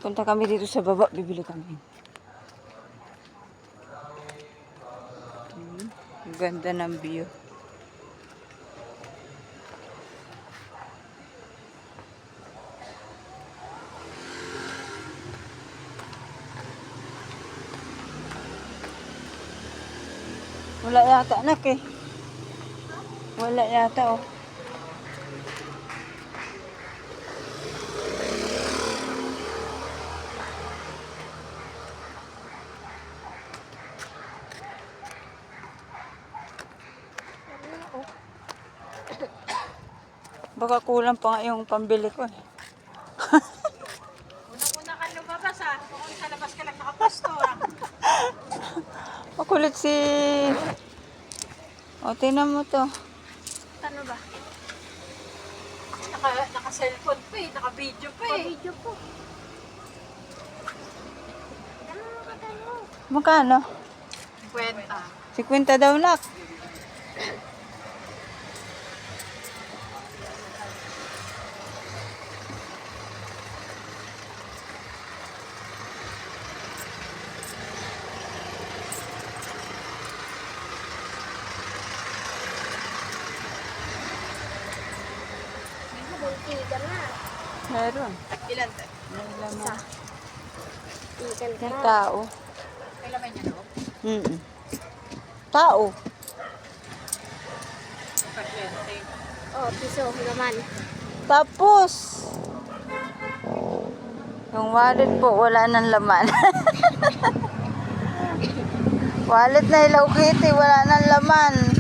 Punta kami dito sa baba, bibili kami. Ang ganda ng view. Wala yata anak eh. Wala yata oh. Baka kulang pa nga yung pambili ko eh. Una-una ka lumabas ah. Kung sa labas ka lang nakapasto ah. Makulit si... O, tingnan mo to. Ano ba? Naka-cellphone pa eh. Naka-video pa eh. Naka-video po. Magkano? Kwenta. 50 daw nak. Meron. Ilan to? May laman. Ikan May tao. May laman niya no? Tao. Pasyente. Oh, piso naman. Tapos, yung wallet po, wala nang laman. Wallet na Hello Kitty, wala nang laman.